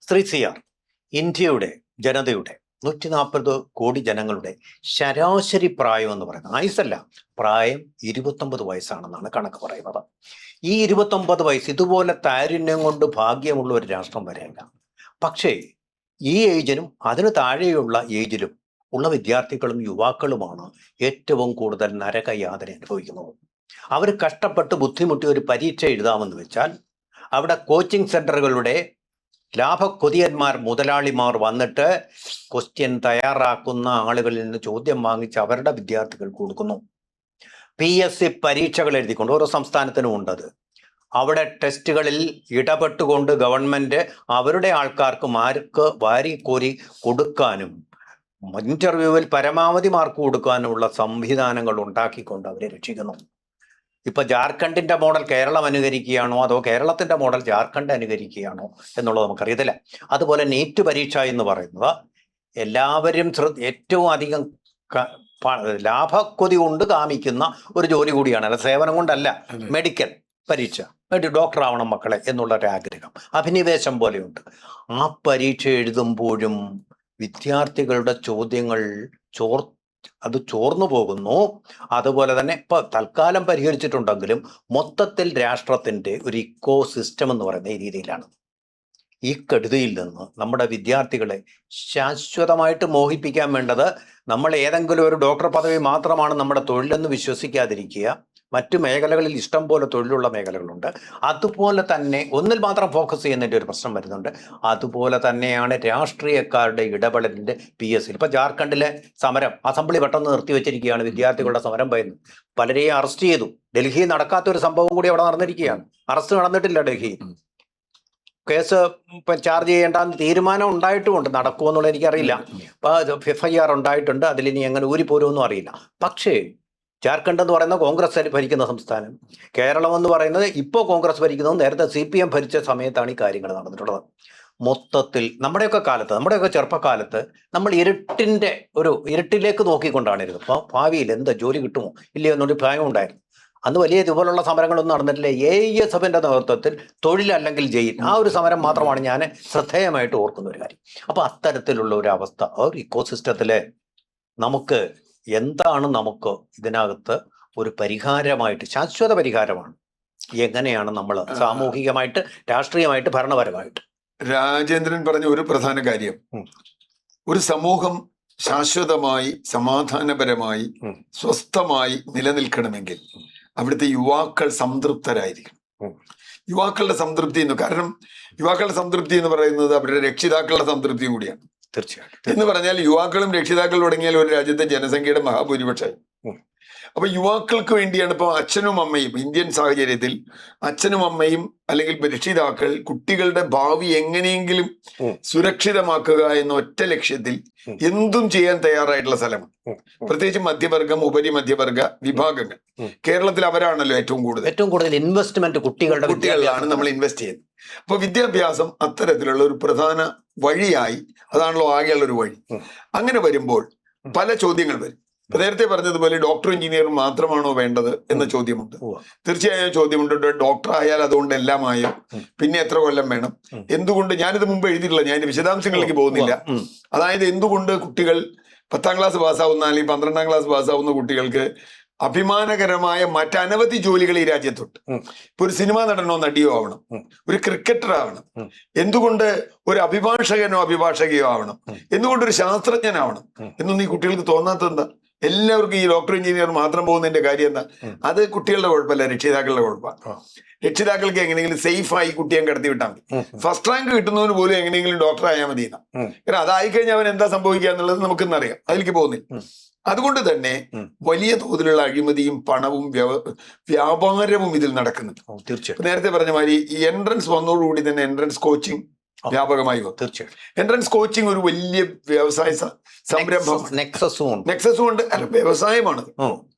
Shri CR, ഇന്ത്യയുടെ ജനതയുടെ 140 കോടി ജനങ്ങളുടെ ശരാശരി പ്രായം എന്ന് പറയുന്നത് ആയുസല്ല, പ്രായം 29 വയസ്സാണെന്നാണ് കണക്ക് പറയുന്നത്. ഈ 29 വയസ്സ് ഇതുപോലെ താരുണ്യം കൊണ്ട് ഭാഗ്യമുള്ള ഒരു രാഷ്ട്രം വരെയല്ല. പക്ഷേ ഈ ഏജിനും അതിന് താഴെയുള്ള ഏജിലും ഉള്ള വിദ്യാർത്ഥികളും യുവാക്കളുമാണ് ഏറ്റവും കൂടുതൽ നരകയാതന അനുഭവിക്കുന്നത്. അവർ കഷ്ടപ്പെട്ട് ബുദ്ധിമുട്ടി ഒരു പരീക്ഷ എഴുതാമെന്ന് വെച്ചാൽ അവിടെ കോച്ചിങ് സെന്ററുകളുടെ ലാഭക്കൊതിയന്മാർ മുതലാളിമാർ വന്നിട്ട് ക്വസ്റ്റ്യൻ തയ്യാറാക്കുന്ന ആളുകളിൽ നിന്ന് ചോദ്യം വാങ്ങിച്ച് അവരുടെ വിദ്യാർത്ഥികൾക്ക് കൊടുക്കുന്നു. PSC പരീക്ഷകൾ എഴുതിക്കൊണ്ട് ഓരോ സംസ്ഥാനത്തിനും ഉണ്ടത്. അവിടെ ടെസ്റ്റുകളിൽ ഇടപെട്ടുകൊണ്ട് ഗവൺമെന്റ് അവരുടെ ആൾക്കാർക്ക് മാർക്ക് വാരിക്കോരി കൊടുക്കാനും ഇന്റർവ്യൂവിൽ പരമാവധി മാർക്ക് കൊടുക്കാനുമുള്ള സംവിധാനങ്ങൾ ഉണ്ടാക്കിക്കൊണ്ട് അവരെ രക്ഷിക്കുന്നു. ഇപ്പൊ ജാർഖണ്ഡിന്റെ മോഡൽ കേരളം അനുകരിക്കുകയാണോ അതോ കേരളത്തിന്റെ മോഡൽ ജാർഖണ്ഡ് അനുകരിക്കുകയാണോ എന്നുള്ളത് നമുക്കറിയത്തില്ല. അതുപോലെ നീറ്റ് പരീക്ഷ എന്ന് പറയുന്നത് എല്ലാവരും ഏറ്റവും അധികം ലാഭക്കൊതി കൊണ്ട് കാമിക്കുന്ന ഒരു ജോലി കൂടിയാണ്, അല്ല സേവനം കൊണ്ടല്ല. മെഡിക്കൽ പരീക്ഷ, ഡോക്ടർ ആവണം മക്കളെ എന്നുള്ള ഒരു ആഗ്രഹം, അഭിനിവേശം പോലെയുണ്ട്. ആ പരീക്ഷ എഴുതുമ്പോഴും വിദ്യാർത്ഥികളുടെ ചോദ്യങ്ങൾ ചോർന്നു പോകുന്നു. അതുപോലെ തന്നെ ഇപ്പൊ തൽക്കാലം പരിഹരിച്ചിട്ടുണ്ടെങ്കിലും മൊത്തത്തിൽ രാഷ്ട്രത്തിന്റെ ഒരു ഇക്കോ സിസ്റ്റം എന്ന് പറയുന്ന ഈ രീതിയിലാണ്. ഈ കെടുതിയിൽ നിന്ന് നമ്മുടെ വിദ്യാർത്ഥികളെ ശാശ്വതമായിട്ട് മോഹിപ്പിക്കാൻ വേണ്ടത് നമ്മൾ ഏതെങ്കിലും ഒരു ഡോക്ടർ പദവി മാത്രമാണ് നമ്മുടെ തൊഴിലെന്ന് വിശ്വസിക്കാതിരിക്കുക. മറ്റു മേഖലകളിൽ ഇഷ്ടം പോലെ തൊഴിലുള്ള മേഖലകളുണ്ട്. അതുപോലെ തന്നെ ഒന്നിൽ മാത്രം ഫോക്കസ് ചെയ്യുന്നതിൻ്റെ ഒരു പ്രശ്നം വരുന്നുണ്ട്. അതുപോലെ തന്നെയാണ് രാഷ്ട്രീയക്കാരുടെ ഇടപെടലിൻ്റെ PSC. ഇപ്പൊ ജാർഖണ്ഡിലെ സമരം അസംബ്ലി പെട്ടെന്ന് നിർത്തിവെച്ചിരിക്കുകയാണ്. വിദ്യാർത്ഥികളുടെ സമരം ഭയന്ന് പലരെയും അറസ്റ്റ് ചെയ്തു. ഡൽഹിയിൽ നടക്കാത്തൊരു സംഭവം കൂടി അവിടെ നടന്നിരിക്കുകയാണ്. അറസ്റ്റ് നടന്നിട്ടില്ല ഡൽഹിയിൽ. കേസ് ചാർജ് ചെയ്യേണ്ടെന്ന് തീരുമാനം ഉണ്ടായിട്ടുമുണ്ട്. നടക്കുമെന്നുള്ള എനിക്കറിയില്ല. ഇപ്പൊ FIR ഉണ്ടായിട്ടുണ്ട്. അതിലിനി എങ്ങനെ ഊരിപ്പോരുമെന്നും അറിയില്ല. പക്ഷേ ജാർഖണ്ഡ് എന്ന് പറയുന്ന കോൺഗ്രസ് ഭരിക്കുന്ന സംസ്ഥാനം, കേരളം എന്ന് പറയുന്നത് ഇപ്പോൾ കോൺഗ്രസ് ഭരിക്കുന്നത്, നേരത്തെ CPM ഭരിച്ച സമയത്താണ് ഈ കാര്യങ്ങൾ നടന്നിട്ടുള്ളത്. മൊത്തത്തിൽ നമ്മുടെയൊക്കെ ചെറുപ്പകാലത്ത് നമ്മൾ ഇരുട്ടിലേക്ക് നോക്കിക്കൊണ്ടാണ് ഇരുന്നത്. അപ്പോൾ ഭാവിയിൽ എന്താ ജോലി കിട്ടുമോ ഇല്ലയോ എന്നൊരു ഭയം ഉണ്ടായിരുന്നു. അന്ന് വലിയ ഇതുപോലുള്ള സമരങ്ങളൊന്നും നടന്നിട്ടില്ല. AISFന്റെ നേതൃത്വത്തിൽ തൊഴിലല്ലെങ്കിൽ ജയിൽ, ആ ഒരു സമരം മാത്രമാണ് ഞാൻ ശ്രദ്ധേയമായിട്ട് ഓർക്കുന്ന ഒരു കാര്യം. അപ്പൊ അത്തരത്തിലുള്ള ഒരു അവസ്ഥ, ഒരു ഇക്കോസിസ്റ്റത്തിലെ നമുക്ക് നമുക്ക് ഇതിനകത്ത് ഒരു പരിഹാരമായിട്ട്, ശാശ്വത പരിഹാരമാണ് എങ്ങനെയാണ് നമ്മൾ സാമൂഹികമായിട്ട്, രാഷ്ട്രീയമായിട്ട്, ഭരണപരമായിട്ട്? രാജേന്ദ്രൻ പറഞ്ഞ ഒരു പ്രധാന കാര്യം, ഒരു സമൂഹം ശാശ്വതമായി, സമാധാനപരമായി, സ്വസ്ഥമായി നിലനിൽക്കണമെങ്കിൽ അവിടുത്തെ യുവാക്കൾ സംതൃപ്തരായിരിക്കണം. യുവാക്കളുടെ സംതൃപ്തി കാരണം യുവാക്കളുടെ സംതൃപ്തി എന്ന് പറയുന്നത് അവരുടെ രക്ഷിതാക്കളുടെ സംതൃപ്തിയും കൂടിയാണ്. തീർച്ചയായിട്ടും. എന്ന് പറഞ്ഞാൽ യുവാക്കളും രക്ഷിതാക്കളും തുടങ്ങിയാൽ ഒരു രാജ്യത്തെ ജനസംഖ്യയുടെ മഹാഭൂരിപക്ഷമായി. അപ്പൊ യുവാക്കൾക്ക് വേണ്ടിയാണ് ഇപ്പൊ അച്ഛനും അമ്മയും, ഇന്ത്യൻ സാഹചര്യത്തിൽ അച്ഛനും അമ്മയും അല്ലെങ്കിൽ രക്ഷിതാക്കൾ കുട്ടികളുടെ ഭാവി എങ്ങനെയെങ്കിലും സുരക്ഷിതമാക്കുക എന്ന ഒറ്റ ലക്ഷ്യത്തിൽ എന്തും ചെയ്യാൻ തയ്യാറായിട്ടുള്ള സ്ഥലമാണ്. പ്രത്യേകിച്ച് മധ്യവർഗം, ഉപരിമധ്യവർഗ വിഭാഗങ്ങൾ. കേരളത്തിൽ അവരാണല്ലോ ഏറ്റവും കൂടുതൽ ഇൻവെസ്റ്റ്മെന്റ് കുട്ടികളിലാണ് നമ്മൾ ഇൻവെസ്റ്റ് ചെയ്യുന്നത്. അപ്പൊ വിദ്യാഭ്യാസം അത്തരത്തിലുള്ള ഒരു പ്രധാന വഴിയായി, അതാണല്ലോ ആകെയുള്ള ഒരു വഴി. അങ്ങനെ വരുമ്പോൾ പല ചോദ്യങ്ങൾ വരും. നേരത്തെ പറഞ്ഞതുപോലെ ഡോക്ടറും എഞ്ചിനീയറും മാത്രമാണോ വേണ്ടത് എന്ന ചോദ്യമുണ്ട്. തീർച്ചയായും ചോദ്യമുണ്ട്. ഡോക്ടർ ആയാൽ അതുകൊണ്ട് എല്ലാമായോ? പിന്നെ എത്ര കൊല്ലം വേണം? എന്തുകൊണ്ട്? ഞാനിത് മുമ്പ് എഴുതിയിട്ടില്ല, ഞാൻ വിശദാംശങ്ങളിലേക്ക് പോകുന്നില്ല. അതായത് എന്തുകൊണ്ട് കുട്ടികൾ 10ാം ക്ലാസ് പാസ്സാവുന്ന അല്ലെങ്കിൽ 12ാം ക്ലാസ് പാസ്സാവുന്ന കുട്ടികൾക്ക് അഭിമാനകരമായ മറ്റനവധി ജോലികൾ ഈ രാജ്യത്തുണ്ട്. ഇപ്പൊ ഒരു സിനിമാ നടനോ നടിയോ ആവണം, ഒരു ക്രിക്കറ്റർ ആവണം, എന്തുകൊണ്ട് ഒരു അഭിഭാഷകനോ അഭിഭാഷകയോ ആവണം, എന്തുകൊണ്ട് ഒരു ശാസ്ത്രജ്ഞനാവണം എന്നൊന്നും ഈ കുട്ടികൾക്ക് തോന്നാത്തതെന്താ? എല്ലാവർക്കും ഈ ഡോക്ടർ എഞ്ചിനീയർ മാത്രം പോകുന്നതിന്റെ കാര്യം എന്താ? അത് കുട്ടികളുടെ കുഴപ്പമല്ല, രക്ഷിതാക്കളുടെ കുഴപ്പമാണ്. രക്ഷിതാക്കൾക്ക് എങ്ങനെയെങ്കിലും സേഫായി കുട്ടിയെ കടത്തി വിട്ടാൽ മതി. ഫസ്റ്റ് റാങ്ക് കിട്ടുന്നവന് പോലും എങ്ങനെയെങ്കിലും ഡോക്ടർ ആയാൽ മതി. കാരണം അതായി കഴിഞ്ഞാൽ അവൻ എന്താ സംഭവിക്കുക എന്നുള്ളത് നമുക്കിന്നറിയാം. അതിലേക്ക് പോകുന്നില്ല. അതുകൊണ്ട് തന്നെ വലിയ തോതിലുള്ള അഴിമതിയും പണവും വ്യാപാരവും ഇതിൽ നടക്കുന്നുണ്ട്. തീർച്ചയായും നേരത്തെ പറഞ്ഞ മാതിരി ഈ എൻട്രൻസ് വന്നതോടുകൂടി തന്നെ എൻട്രൻസ് കോച്ചിങ് വ്യാപകമായി വന്നു. തീർച്ചയായും എൻട്രൻസ് കോച്ചിങ് ഒരു വലിയ വ്യവസായ സംരംഭമാണ്. നെക്സസും ഉണ്ട്, വ്യവസായമാണ്.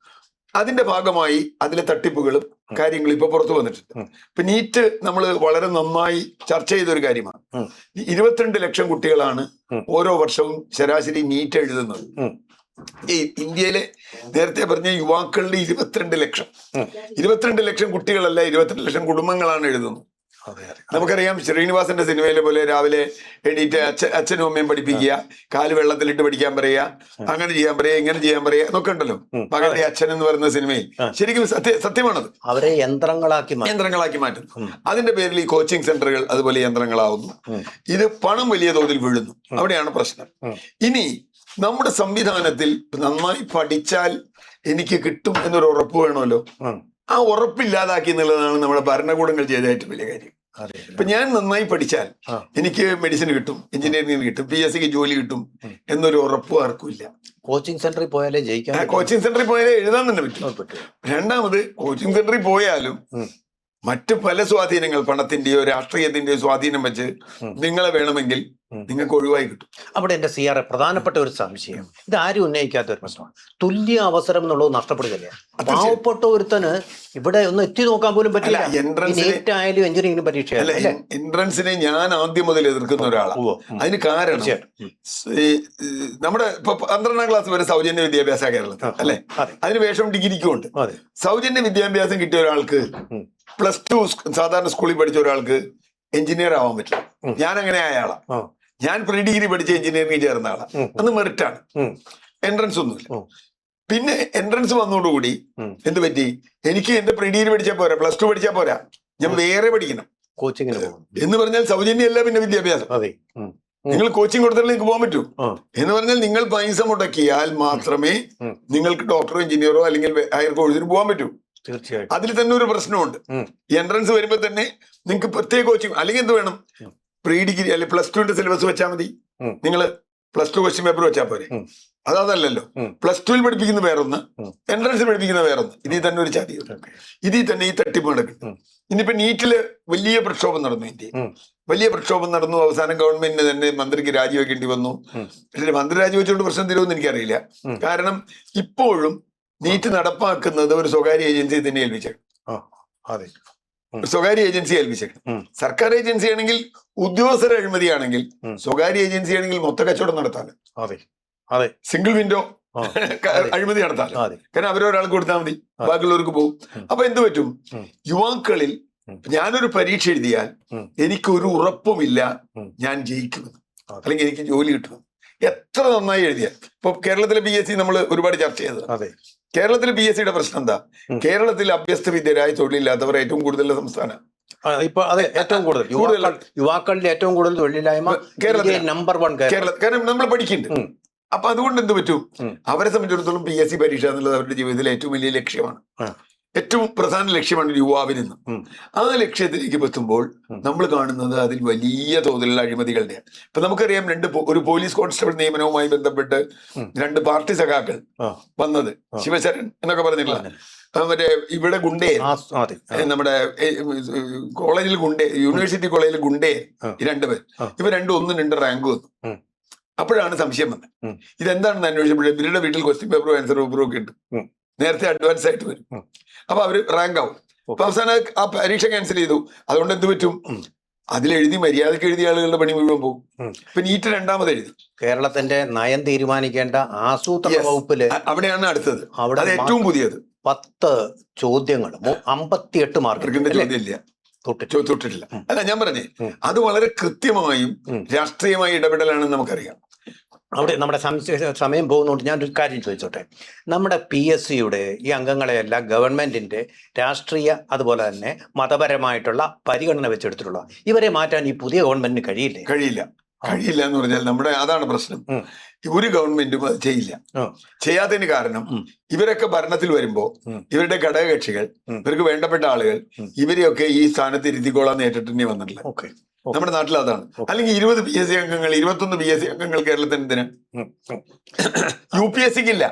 അതിന്റെ ഭാഗമായി അതിലെ തട്ടിപ്പുകളും കാര്യങ്ങളും ഇപ്പൊ പുറത്തു വന്നിട്ടുണ്ട്. ഇപ്പൊ നീറ്റ് നമ്മൾ വളരെ നന്നായി ചർച്ച ചെയ്തൊരു കാര്യമാണ്. 22 ലക്ഷം കുട്ടികളാണ് ഓരോ വർഷവും ശരാശരി നീറ്റ് എഴുതുന്നത്. ഈ ഇന്ത്യയിലെ നേരത്തെ പറഞ്ഞ യുവാക്കളുടെ 22 ലക്ഷം കുട്ടികളല്ല, 22 ലക്ഷം കുടുംബങ്ങളാണ് എഴുതുന്നത്. നമുക്കറിയാം ശ്രീനിവാസന്റെ സിനിമയിലെ പോലെ രാവിലെ എണീറ്റ് അച്ഛനും അമ്മയും പഠിപ്പിക്കുക, കാല് വെള്ളത്തിലിട്ട് പഠിക്കാൻ പറയുക, അങ്ങനെ ചെയ്യാൻ പറയുക, ഇങ്ങനെ ചെയ്യാൻ പറയുക എന്നൊക്കെ ഉണ്ടല്ലോ മകളുടെ അച്ഛൻ എന്ന് പറയുന്ന സിനിമയിൽ. ശരിക്കും സത്യമാണത്. അവരെ യന്ത്രങ്ങളാക്കി മാറ്റുന്നു. അതിന്റെ പേരിൽ ഈ കോച്ചിങ് സെന്ററുകൾ അതുപോലെ യന്ത്രങ്ങളാവുന്നു. ഇത് പണം വലിയ തോതിൽ വീഴുന്നു. അവിടെയാണ് പ്രശ്നം. ഇനി നമ്മുടെ സംവിധാനത്തിൽ നന്നായി പഠിച്ചാൽ എനിക്ക് കിട്ടും എന്നൊരു ഉറപ്പ് വേണമല്ലോ. ആ ഉറപ്പില്ലാതാക്കി എന്നുള്ളതാണ് നമ്മുടെ ഭരണകൂടങ്ങൾ ചെയ്ത ഏറ്റവും വലിയ കാര്യം. ഇപ്പൊ ഞാൻ നന്നായി പഠിച്ചാൽ എനിക്ക് മെഡിസിൻ കിട്ടും, എഞ്ചിനീയറിംഗ് കിട്ടും, PSC ജോലി കിട്ടും എന്നൊരു ഉറപ്പ് ആർക്കും ഇല്ല. കോച്ചിങ് സെന്ററിൽ പോയാലേ ജയിക്കാൻ, കോച്ചിങ് സെന്ററിൽ പോയാലേ എഴുതാൻ തന്നെ പറ്റും. രണ്ടാമത് കോച്ചിങ് സെന്ററിൽ പോയാലും മറ്റു പല സ്വാധീനങ്ങൾ, പണത്തിന്റെയോ രാഷ്ട്രീയത്തിന്റെയോ സ്വാധീനം വെച്ച് നിങ്ങളെ വേണമെങ്കിൽ നിങ്ങൾക്ക് ഒഴിവായി കിട്ടും. അവിടെ എന്റെ CR പ്രധാനപ്പെട്ട ഒരു സംശയം, ഇത് ആരും ഉന്നയിക്കാത്ത ഒരു പ്രശ്നമാണ്. തുല്യ അവസരം എന്നുള്ളത് നഷ്ടപ്പെടുകയല്ലേ. പാവപ്പെട്ട ഒരുത്തന് ഇവിടെ ഒന്ന് എത്തി നോക്കാൻ പോലും പറ്റില്ല. നീറ്റ് ആയാലും എഞ്ചിനീയറിംഗ് പരീക്ഷ എൻട്രൻസിനെ ഞാൻ ആദ്യം മുതൽ എതിർക്കുന്ന ഒരാളാണ്. അതിന് കാരണം നമ്മുടെ ഇപ്പൊ 12ാം ക്ലാസ് വരെ സൗജന്യ വിദ്യാഭ്യാസ കേരളത്തിൽ അല്ലെ, അതിന് വേഷം ഡിഗ്രിക്കും ഉണ്ട്. സൗജന്യ വിദ്യാഭ്യാസം കിട്ടിയ ഒരാൾക്ക് +2 സാധാരണ സ്കൂളിൽ പഠിച്ച ഒരാൾക്ക് എഞ്ചിനീയർ ആവാൻ പറ്റില്ല. ഞാൻ അങ്ങനെ ആയ ആളാ. ഞാൻ പ്രീ ഡിഗ്രി പഠിച്ച എഞ്ചിനീയറിംഗ് ചേർന്ന ആളാ. അത് മെറിറ്റാണ്, എൻട്രൻസ് ഒന്നുമില്ല. പിന്നെ എൻട്രൻസ് വന്നതോടുകൂടി എന്ത് പറ്റി, എനിക്ക് എന്റെ പ്രീ ഡിഗ്രി പഠിച്ചാൽ പോരാ, +2 പഠിച്ചാൽ പോരാ, ഞാൻ വേറെ പഠിക്കണം. കോച്ചിങ്ങിന് എന്ന് പറഞ്ഞാൽ സൗജന്യമല്ല പിന്നെ വിദ്യാഭ്യാസം. നിങ്ങൾ കോച്ചിങ് കൊടുത്താൽ നിങ്ങൾക്ക് പോകാൻ പറ്റൂ. എന്ന് പറഞ്ഞാൽ നിങ്ങൾ പൈസ മുടക്കിയാൽ മാത്രമേ നിങ്ങൾക്ക് ഡോക്ടറോ എഞ്ചിനീയറോ അല്ലെങ്കിൽ ഹയർ കോഴ്സിന് പോകാൻ പറ്റൂ. തീർച്ചയായും അതിൽ തന്നെ ഒരു പ്രശ്നമുണ്ട്. എൻട്രൻസ് വരുമ്പോ തന്നെ നിങ്ങൾക്ക് പ്രത്യേക കോച്ചിങ്, അല്ലെങ്കിൽ എന്ത് വേണം, പ്രീ ഡിഗ്രി അല്ലെങ്കിൽ +2 സിലബസ് വെച്ചാൽ മതി. നിങ്ങൾ +2 ക്വസ്റ്റ്യൻ പേപ്പർ വെച്ചാൽ പോരെ. അതല്ലല്ലോ, +2 പഠിപ്പിക്കുന്ന വേറൊന്ന്, എൻട്രൻസിൽ പഠിപ്പിക്കുന്ന വേറൊന്ന്. ഇതിൽ തന്നെ ഒരു ചതിയുണ്ട്. ഇതിൽ തന്നെ ഈ തട്ടിപ്പ് നടക്കുന്നു. ഇനിയിപ്പോ നീറ്റില് വലിയ പ്രക്ഷോഭം നടന്നു, ഇന്ത്യയിൽ വലിയ പ്രക്ഷോഭം നടന്നു. അവസാനം ഗവൺമെന്റിന് തന്നെ മന്ത്രിക്ക് രാജിവെക്കേണ്ടി വന്നു. പക്ഷേ മന്ത്രി രാജിവെച്ചുകൊണ്ട് പ്രശ്നം തീരുമെന്ന് എനിക്കറിയില്ല. കാരണം ഇപ്പോഴും നീറ്റ് നടപ്പാക്കുന്നത് ഒരു സ്വകാര്യ ഏജൻസി തന്നെ സ്വകാര്യ ഏജൻസി ഏൽപ്പിച്ചേക്കണം. സർക്കാർ ഏജൻസി ആണെങ്കിൽ ഉദ്യോഗസ്ഥരുടെ അഴിമതിയാണെങ്കിൽ, സ്വകാര്യ ഏജൻസി ആണെങ്കിൽ മൊത്ത കച്ചവടം നടത്താറ്. സിംഗിൾ വിൻഡോ അഴിമതി നടത്താറ്. കാരണം അവരൊരാൾക്ക് കൊടുത്താൽ മതി, ബാക്കിയുള്ളവർക്ക് പോകും. അപ്പൊ എന്ത് പറ്റും, യുവാക്കളിൽ ഞാനൊരു പരീക്ഷ എഴുതിയാൽ എനിക്കൊരു ഉറപ്പുമില്ല ഞാൻ ജയിക്കുമെന്ന്, അല്ലെങ്കിൽ എനിക്ക് ജോലി കിട്ടുമെന്ന്. എത്ര നന്നായി എഴുതിയാൽ. ഇപ്പൊ കേരളത്തിലെ PSC നമ്മൾ ഒരുപാട് ചർച്ച ചെയ്തത്. കേരളത്തിലെ PSCയുടെ പ്രശ്നം എന്താ, കേരളത്തിൽ അഭ്യസ്ത വിദ്യരായ തൊഴിലില്ലാത്തവർ ഏറ്റവും കൂടുതലുള്ള സംസ്ഥാനം. ഇപ്പൊ അതെ, ഏറ്റവും കൂടുതൽ യുവാക്കളിൽ ഏറ്റവും കൂടുതൽ തൊഴിലില്ലായ്മ കേരളത്തിൽ നമ്പർ 1. കാരണം നമ്മൾ പഠിക്കുന്നുണ്ട്. അപ്പൊ അതുകൊണ്ട് എന്ത് പറ്റും, അവരെ സംബന്ധിച്ചിടത്തോളം PSC പരീക്ഷ എന്നുള്ളത് അവരുടെ ജീവിതത്തിലെ ഏറ്റവും വലിയ ലക്ഷ്യമാണ്. ഏറ്റവും പ്രധാന ലക്ഷ്യമാണ് ഒരു യുവാവിൽ നിന്ന്. ആ ലക്ഷ്യത്തിലേക്ക് എത്തുമ്പോൾ നമ്മൾ കാണുന്നത് അതിൽ വലിയ തോതിലുള്ള അഴിമതികളുടെ. ഇപ്പൊ നമുക്കറിയാം, ഒരു പോലീസ് കോൺസ്റ്റബിൾ നിയമനവുമായി ബന്ധപ്പെട്ട് 2 പാർട്ടി സഖാക്കൾ വന്നത്, ശിവശരൺ എന്നൊക്കെ പറഞ്ഞിട്ടുള്ള മറ്റേ ഇവിടെ ഗുണ്ടേ, നമ്മുടെ കോളേജിൽ ഗുണ്ടേ, യൂണിവേഴ്സിറ്റി കോളേജിൽ ഗുണ്ടേ, ഈ 2 പേർ, ഇവർ 1-2 റാങ്ക് വന്നു. അപ്പോഴാണ് സംശയം വന്നത്. ഇതെന്താണെന്ന് അന്വേഷിച്ചപ്പോഴേ ഇവരുടെ വീട്ടിൽ ക്വസ്റ്റ്യൻ പേപ്പറും ആൻസർ പേപ്പറും ഒക്കെ ഉണ്ട്. നേരത്തെ അഡ്വാൻസ് ആയിട്ട് വരും. അപ്പൊ അവര് റാങ്ക് ആവും. അപ്പൊ അവസാനം ആ പരീക്ഷ ക്യാൻസൽ ചെയ്തു. അതുകൊണ്ട് എന്ത് പറ്റും, അതിലെഴുതി മര്യാദക്ക് എഴുതിയ ആളുകളുടെ പണി മുഴുവൻ പോകും. ഇപ്പൊ നീറ്റ് 2ാമത് എഴുതി. കേരളത്തിന്റെ നയം തീരുമാനിക്കേണ്ട ആസൂത്രണ വകുപ്പില് അവിടെയാണ് അടുത്തത്. അത് ഏറ്റവും പുതിയത് 10 ചോദ്യങ്ങൾ 58 മാർക്കിന്റെ ചോദ്യമില്ല, തൊട്ടിട്ടില്ല. അല്ല, ഞാൻ പറഞ്ഞേ, അത് വളരെ കൃത്യമായും രാഷ്ട്രീയമായ ഇടപെടലാണെന്ന് നമുക്കറിയാം. അവിടെ നമ്മുടെ സമയം പോകുന്നതുകൊണ്ട് ഞാനൊരു കാര്യം ചോദിച്ചോട്ടെ. നമ്മുടെ PSCയുടെ ഈ അംഗങ്ങളെയെല്ലാം ഗവൺമെന്റിന്റെ രാഷ്ട്രീയ അതുപോലെ തന്നെ മതപരമായിട്ടുള്ള പരിഗണന വെച്ചെടുത്തിട്ടുള്ള ഇവരെ മാറ്റാൻ ഈ പുതിയ ഗവൺമെന്റിന് കഴിയില്ല എന്ന് പറഞ്ഞാൽ നമ്മുടെ അതാണ് പ്രശ്നം. ഒരു ഗവൺമെന്റും അത് ചെയ്യില്ല. ചെയ്യാത്തതിന് കാരണം ഇവരൊക്കെ ഭരണത്തിൽ വരുമ്പോ ഇവരുടെ ഘടകകക്ഷികൾ, ഇവർക്ക് വേണ്ടപ്പെട്ട ആളുകൾ ഇവരെയൊക്കെ ഈ സ്ഥാനത്ത് ഇരുത്തിക്കോളാന്ന് ഏറ്റിട്ടുണ്ടേ വന്നിട്ടില്ല. നമ്മുടെ നാട്ടിൽ അതാണ്. അല്ലെങ്കിൽ 20 PSC അംഗങ്ങൾ, 21 PSC അംഗങ്ങൾ കേരളത്തിന് എന്തിനാ? UPSCക്ക് ഇല്ല,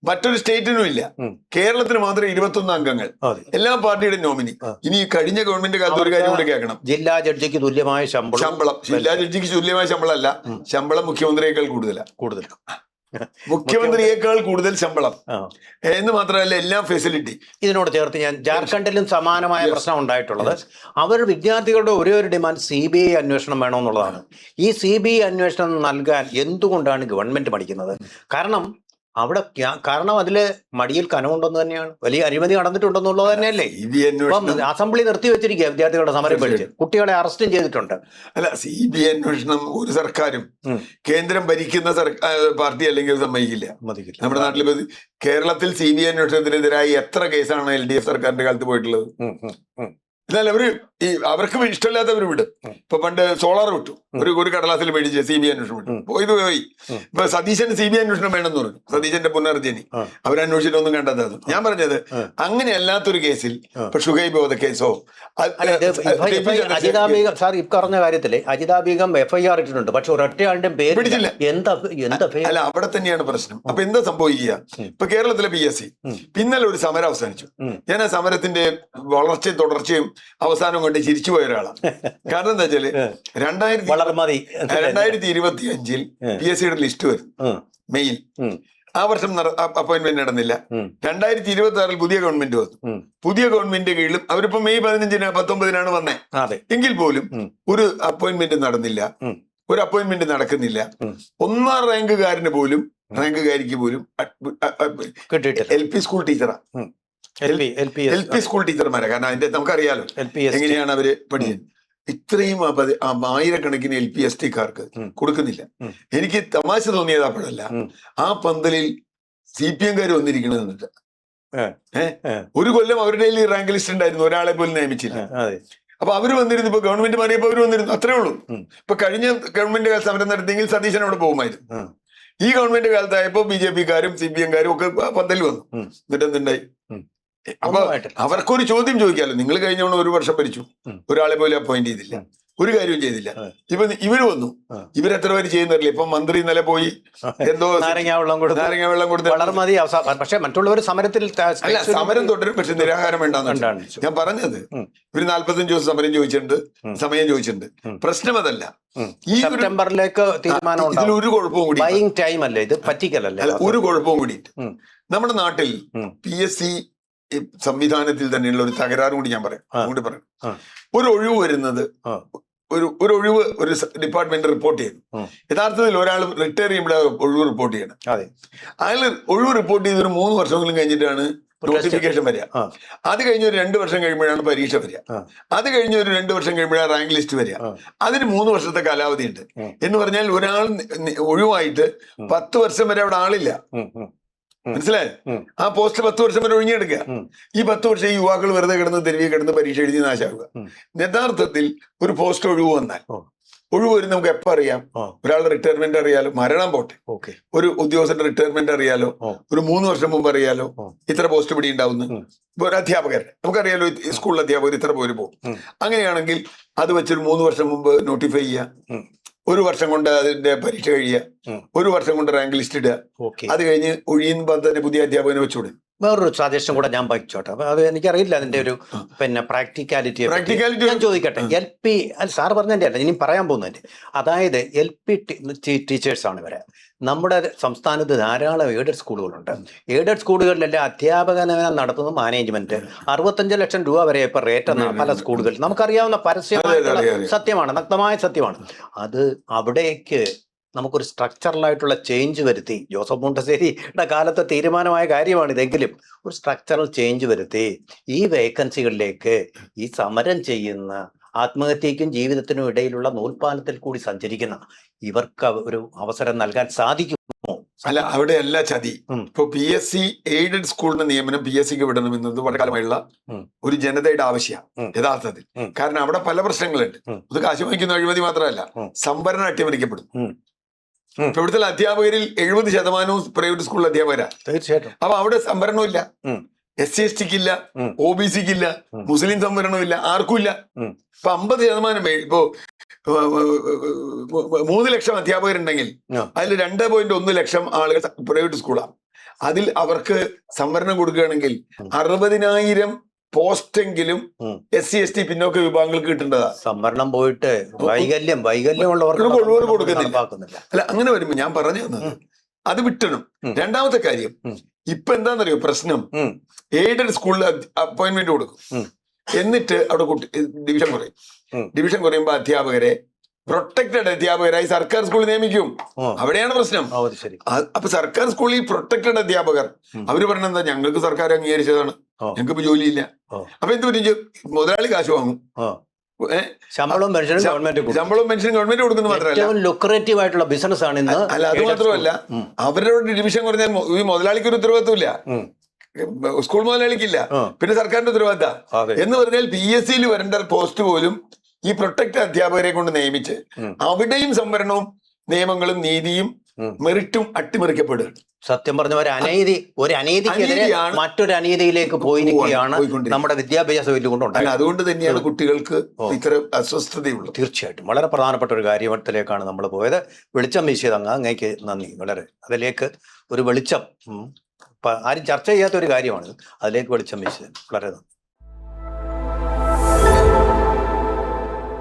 മറ്റൊരു സ്റ്റേറ്റിനും ഇല്ല. കേരളത്തിന് മാത്രം 21 അംഗങ്ങൾ, എല്ലാ പാർട്ടിയുടെ നോമിനി. ഇനി കഴിഞ്ഞ ഗവൺമെന്റ് കാലത്ത് ഒരു കാര്യം കൂടെ കേൾക്കണം, ജില്ലാ ജഡ്ജിക്ക് തുല്യമായ ശമ്പളം. ജില്ലാ ജഡ്ജിക്ക് തുല്യമായ ശമ്പളമല്ല, ശമ്പളം മുഖ്യമന്ത്രിയേക്കാൾ കൂടുതൽ മുഖ്യമന്ത്രിയേക്കാൾ കൂടുതൽ ശമ്പളം എന്ന് മാത്രമല്ല എല്ലാ ഫെസിലിറ്റി. ഇതിനോട് ചേർത്ത് ഞാൻ ജാർഖണ്ഡിലും സമാനമായ പ്രശ്നം ഉണ്ടായിട്ടുള്ളത്. അവർ വിദ്യാർത്ഥികളുടെ ഒരേ ഒരു ഡിമാൻഡ് CBI അന്വേഷണം വേണമെന്നുള്ളതാണ്. ഈ CBI അന്വേഷണം നൽകാൻ എന്തുകൊണ്ടാണ് ഗവൺമെന്റ് പഠിക്കുന്നത്? കാരണം അവിടെ കാരണം അതില് മടിയിൽ കനമുണ്ടെന്ന് തന്നെയാണ്, വലിയ അഴിമതി നടന്നിട്ടുണ്ടെന്നുള്ളത് തന്നെയല്ലേ. CBI ഇപ്പം അന്വേഷണം അസംബ്ലി നിർത്തിവെച്ചിരിക്കുക വിദ്യാർത്ഥികളുടെ സമരം പഠിച്ച്, കുട്ടികളെ അറസ്റ്റും ചെയ്തിട്ടുണ്ട്. അല്ല, CBI അന്വേഷണം ഒരു സർക്കാരും കേന്ദ്രം ഭരിക്കുന്ന പാർട്ടി അല്ലെങ്കിൽ സമ്മതിക്കില്ല. മതിക്കില്ല. നമ്മുടെ നാട്ടിൽ ഇപ്പൊ കേരളത്തിൽ CBI അന്വേഷണത്തിനെതിരായി എത്ര കേസാണ് LDF സർക്കാരിന്റെ കാലത്ത് പോയിട്ടുള്ളത്? എന്നാൽ അവർക്ക് ഇഷ്ടമില്ലാത്തവർ വിടും. ഇപ്പൊ പണ്ട് സോളാർ വിട്ടു, ഒരു കടലാസിൽ മേടിച്ച് CBI അന്വേഷണം വിട്ടു, പോയി. ഇപ്പൊ സതീശന് CBI അന്വേഷണം വേണമെന്ന് പറഞ്ഞു, സതീശന്റെ പുനർജനി. അവരന്വേഷിച്ചൊന്നും കണ്ടെത്താതെ. ഞാൻ പറഞ്ഞത് അങ്ങനെ അല്ലാത്തൊരു കേസിൽ ഇപ്പൊ ഷുഹൈബ് വധക്കേസോ അജിതാ ബീഗം, സാർ ഈ പറഞ്ഞ കാര്യത്തില് അജിതാ ബീഗം FIR ഇട്ടിട്ടുണ്ട്, പക്ഷെ ഒരൊറ്റയാളുടെ പേര് പിടിച്ചില്ല. എന്താ അല്ല, അവിടെ തന്നെയാണ് പ്രശ്നം. അപ്പൊ എന്താ സംഭവിക്കുക? ഇപ്പൊ കേരളത്തിലെ PSC പിന്നലെ ഒരു സമരം അവസാനിച്ചു. ഞാൻ ആ സമരത്തിന്റെ വളർച്ചയും തുടർച്ചയും അവസാനം കൊണ്ട് ചിരിച്ചു പോയ ഒരാളാണ്. കാരണം എന്താ വെച്ചാല് 2025 PSCയുടെ ലിസ്റ്റ് വരും മെയിൽ. ആ വർഷം അപ്പോയിന്റ്മെന്റ് നടന്നില്ല. 2026 പുതിയ ഗവൺമെന്റ് വന്നു. പുതിയ ഗവൺമെന്റിന്റെ കീഴിലും അവരിപ്പോ മെയ് 19-19 വന്നേ. എങ്കിൽ പോലും ഒരു അപ്പോയിന്റ്മെന്റ് നടന്നില്ല, ഒരു അപ്പോയിന്റ്മെന്റ് നടക്കുന്നില്ല. 1ാം റാങ്കുകാരിക്ക് പോലും LP സ്കൂൾ ടീച്ചറാ, LP സ്കൂൾ ടീച്ചർമാരാ. കാരണം അതിന്റെ നമുക്കറിയാലോ എങ്ങനെയാണ് അവര് പഠിച്ചത്. ഇത്രയും ആയിരക്കണക്കിന് LP-ST-കാർക്ക് കൊടുക്കുന്നില്ല. എനിക്ക് തമാശ തോന്നിയത് അപ്പോഴല്ല, ആ പന്തലിൽ CPM-കാർ വന്നിരിക്കണമെന്നിട്ട്. ഒരു കൊല്ലം അവരുടെ റാങ്ക് ലിസ്റ്റ് ഉണ്ടായിരുന്നു, ഒരാളെ പോലും നിയമിച്ചില്ല. അപ്പൊ അവര് വന്നിരുന്നു. ഇപ്പൊ ഗവൺമെന്റ് മാറിയപ്പോ അവര് വന്നിരുന്നു, അത്രേ ഉള്ളൂ. ഇപ്പൊ കഴിഞ്ഞ ഗവൺമെന്റ് സമരം നടത്തിയെങ്കിൽ സതീശൻ അവിടെ പോകുമായിരുന്നു. ഈ ഗവൺമെന്റ് കാലത്തായപ്പോ BJP-കാരും CPM-കാരും ഒക്കെ പന്തലിൽ വന്നു. എന്നിട്ട് എന്തുണ്ടായി? അപ്പൊ അവർക്കൊരു ചോദ്യം ചോദിക്കാമല്ലോ, നിങ്ങൾ കഴിഞ്ഞ 1 വർഷം ഭരിച്ചു, ഒരാളെ പോലും അപ്പോയിന്റ് ചെയ്തില്ല, ഒരു കാര്യവും ചെയ്തില്ല. ഇപ്പൊ ഇവര് വന്നു, ഇവരെത്ര പേര് ചെയ്യുന്നില്ല. ഇപ്പൊ മന്ത്രി ഇന്നലെ പോയി എന്തോ നാരങ്ങ വെള്ളം കൊടുത്ത്. പക്ഷെ മറ്റുള്ളവർ സമരത്തിൽ അല്ല, സമരം തുടരും, പക്ഷെ നിരാഹാരം വേണ്ടാന്ന് ഞാൻ പറഞ്ഞത്. ഇവര് 45 ദിവസം സമരം ചോദിച്ചിട്ടുണ്ട്, സമയം ചോദിച്ചിട്ടുണ്ട്. പ്രശ്നം അതല്ല. ഈ സെപ്റ്റംബറിലേക്ക് തീരുമാനം. ഇതിലൊരു കുഴപ്പവും കൂടി, ഒരു കുഴപ്പവും കൂടിയിട്ട് നമ്മുടെ നാട്ടിൽ PSC സംവിധാനത്തിൽ തന്നെയുള്ള ഒരു തകരാറും കൂടി ഞാൻ പറയാം. അങ്ങോട്ട് പറയാം. ഒരു ഒഴിവ് വരുന്നത്, ഒരു ഒഴിവ് ഒരു ഡിപ്പാർട്ട്മെന്റ് റിപ്പോർട്ട് ചെയ്യുന്നു. യഥാർത്ഥത്തിൽ ഒരാൾ റിട്ടയർ ചെയ്യുമ്പോഴേ ഒഴിവ് റിപ്പോർട്ട് ചെയ്യണം. അയാൾ ഒഴിവ് റിപ്പോർട്ട് ചെയ്ത് ഒരു 3 വർഷമെങ്കിലും കഴിഞ്ഞിട്ടാണ് നോട്ടിഫിക്കേഷൻ വരിക. അത് കഴിഞ്ഞ ഒരു 2 വർഷം കഴിയുമ്പോഴാണ് പരീക്ഷ വരിക. അത് കഴിഞ്ഞ ഒരു 2 വർഷം കഴിയുമ്പോഴാണ് റാങ്ക് ലിസ്റ്റ് വരിക. അതിന് 3 വർഷത്തെ കാലാവധി ഉണ്ട്. എന്ന് പറഞ്ഞാൽ ഒരാൾ ഒഴിവായിട്ട് 10 വർഷം വരെ അവിടെ ആളില്ല. മനസ്സിലായി? ആ പോസ്റ്റ് 10 വർഷം വരെ ഒഴിഞ്ഞെടുക്കുക. ഈ 10 വർഷം ഈ യുവാക്കൾ വെറുതെ കിടന്ന് തെരുവിൽ കിടന്ന് പരീക്ഷ എഴുതി നാശാവുക. യഥാർത്ഥത്തിൽ ഒരു പോസ്റ്റ് ഒഴിവ് വന്നാൽ, ഒഴിവ് വരും നമുക്ക് എപ്പോ അറിയാം? ഒരാളുടെ റിട്ടയർമെന്റ് അറിയാലോ, മരണം പോട്ടെ, ഒരു ഉദ്യോഗസ്ഥന്റെ റിട്ടയർമെന്റ് അറിയാലോ, ഒരു 3 വർഷം മുമ്പ് അറിയാലോ ഇത്ര പോസ്റ്റ് ഇവിടെ ഉണ്ടാവുന്നു. ഒരു അധ്യാപകരുടെ നമുക്കറിയാലോ, സ്കൂളിലെ അധ്യാപകർ ഇത്ര പേര് പോകും. അങ്ങനെയാണെങ്കിൽ അത് വെച്ചൊരു 3 വർഷം മുമ്പ് നോട്ടിഫൈ ചെയ്യുക, 1 വർഷം കൊണ്ട് അതിന്റെ പരീക്ഷ കഴിയുക, 1 വർഷം കൊണ്ട് റാങ്ക് ലിസ്റ്റ് ഇടുക. അത് കഴിഞ്ഞ് ഒഴിയുമ്പോൾ തന്നെ പുതിയ അധ്യാപകനെ വെച്ചുകൂടെ? വേറൊരു സജഷൻ കൂടെ ഞാൻ വായിച്ചോട്ടെ. അത് എനിക്കറിയില്ല അതിന്റെ ഒരു പ്രാക്ടിക്കാലിറ്റി ഞാൻ ചോദിക്കട്ടെ. LP സാർ പറഞ്ഞതിന്റെ അല്ല, ഇനി പറയാൻ പോകുന്നതിന്റെ. അതായത് LP ടീച്ചേഴ്സാണ് ഇവരെ. നമ്മുടെ സംസ്ഥാനത്ത് ധാരാളം എയ്ഡഡ് സ്കൂളുകളുണ്ട്. എയ്ഡഡ് സ്കൂളുകളിലെല്ലാം അധ്യാപകനെ നടത്തുന്ന മാനേജ്മെന്റ് 65 ലക്ഷം രൂപ വരെ ഇപ്പൊ റേറ്റ് എന്നാണ് പല സ്കൂളുകളിൽ. നമുക്കറിയാവുന്ന പരസ്യമായിട്ടുള്ള സത്യമാണ്, നഗ്നമായ സത്യമാണ്. അത് അവിടേക്ക് നമുക്കൊരു സ്ട്രക്ചറലായിട്ടുള്ള ചേഞ്ച് വരുത്തി, ജോസഫ് മുണ്ടശ്ശേരിയുടെ കാലത്തെ തീരുമാനമായ കാര്യമാണ് ഇതെങ്കിലും, ഒരു സ്ട്രക്ചറൽ ചേഞ്ച് വരുത്തി ഈ വേക്കൻസികളിലേക്ക് ഈ സമരം ചെയ്യുന്ന, ആത്മഹത്യക്കും ജീവിതത്തിനും ഇടയിലുള്ള നൂൽപ്പാലത്തിൽ കൂടി സഞ്ചരിക്കുന്ന ഇവർക്ക് ഒരു അവസരം നൽകാൻ സാധിക്കുമോ? അല്ല, അവിടെ അല്ല ചതി. ഇപ്പൊ PSC എയ്ഡഡ് സ്കൂളിന്റെ നിയമനം PSCക്ക് വിടണമെന്നത് വളരെ കാലമായുള്ള ഒരു ജനതയുടെ ആവശ്യമാണ് യഥാർത്ഥത്തിൽ. കാരണം അവിടെ പല പ്രശ്നങ്ങളുണ്ട്. ഇത് കാശ് വാങ്ങിക്കുന്ന അഴിമതി മാത്രമല്ല, സംവരണം അട്ടിമറിക്കപ്പെടും. ഇപ്പൊ ഇവിടുത്തെ അധ്യാപകരിൽ 70% പ്രൈവറ്റ് സ്കൂളിൽ അധ്യാപകരാ. തീർച്ചയായിട്ടും. അപ്പൊ അവിടെ സംവരണമില്ല. SC/STക്കില്ല, OBCക്കില്ല, മുസ്ലിം സംവരണമില്ല, ആർക്കും ഇല്ല. ഇപ്പൊ 50% ഇപ്പോ 3 ലക്ഷം അധ്യാപകരുണ്ടെങ്കിൽ അതിൽ 2.1 ലക്ഷം ആളുകൾ പ്രൈവറ്റ് സ്കൂളാണ്. അതിൽ അവർക്ക് സംവരണം കൊടുക്കുകയാണെങ്കിൽ 60,000 പോസ്റ്റെങ്കിലും SC/ST പിന്നോക്ക വിഭാഗങ്ങൾക്ക് കിട്ടേണ്ടതാ. സംവരണം പോയിട്ട് വൈകല്യമുള്ളവർക്ക് കൊടുക്കുന്നില്ല. അല്ല, അങ്ങനെ വരുമ്പോ ഞാൻ പറഞ്ഞു തന്നത് അത് വിട്ടണം. രണ്ടാമത്തെ കാര്യം, ഇപ്പൊ എന്താണെന്നറിയോ പ്രശ്നം? എയ്ഡഡ് സ്കൂളിൽ അപ്പോയിന്റ്മെന്റ് കൊടുക്കും, എന്നിട്ട് അവിടെ ഡിവിഷൻ കുറയും. ഡിവിഷൻ കുറയുമ്പോ അധ്യാപകരെ പ്രൊട്ടക്റ്റഡ് അധ്യാപകരായി സർക്കാർ സ്കൂളിൽ നിയമിക്കും. അവിടെയാണ് പ്രശ്നം. അത് ശരി. അപ്പൊ സർക്കാർ സ്കൂളിൽ പ്രൊട്ടക്റ്റഡ് അധ്യാപകർ അവര് പറഞ്ഞ എന്താ, ഞങ്ങൾക്ക് സർക്കാർ അംഗീകരിച്ചതാണ്, ഞങ്ങൾക്ക് ഇപ്പൊ ജോലിയില്ല. അപ്പൊ എന്ത് പറ്റും, മുതലാളി കാശ് വാങ്ങും, ശമ്പളവും പെൻഷനും ഗവൺമെന്റ് കൊടുക്കുന്നത് മാത്രമല്ല, ലുക്രേറ്റീവ് ആയിട്ടുള്ള ബിസിനസ് ആണ് ഇന്ന്. അല്ല, അത് മാത്രമല്ല, അവരുടെ ഡിവിഷൻ കുറഞ്ഞാൽ ഈ മുതലാളിക്ക് ഒരു ഉത്തരവാദിത്വമില്ല, സ്കൂൾ മുതലാളിക്കില്ല, പിന്നെ സർക്കാരിന്റെ ഉത്തരവാദിത്ത എന്ന് പറഞ്ഞാൽ PSC വരേണ്ട പോസ്റ്റ് പോലും ഈ പ്രൊട്ടക്ട് അധ്യാപകരെ കൊണ്ട് നിയമിച്ച് അവിടെയും സംവരണവും നിയമങ്ങളും നീതിയും മെറിറ്റും അട്ടിമറിക്കപ്പെടുക. സത്യം പറഞ്ഞ ഒരു അനീതിക്കെതിരെ മറ്റൊരു അനീതിയിലേക്ക് പോയിരിക്കുകയാണ് നമ്മുടെ വിദ്യാഭ്യാസ ബില്ല് കൊണ്ടുണ്ടായത്. അതുകൊണ്ട് തന്നെയാണ് കുട്ടികൾക്ക് ഇത്തരം അസ്വസ്ഥതയുള്ളത്. തീർച്ചയായിട്ടും വളരെ പ്രധാനപ്പെട്ട ഒരു കാര്യത്തിലേക്കാണ് നമ്മൾ പോയത്. വെളിച്ചം വീശിയത് അങ്ങേക്ക് നന്ദി. വളരെ അതിലേക്ക് ഒരു വെളിച്ചം ആരും ചർച്ച ചെയ്യാത്ത ഒരു കാര്യമാണ്, അതിലേക്ക് വെളിച്ചം വീശിയത് വളരെ നന്ദി.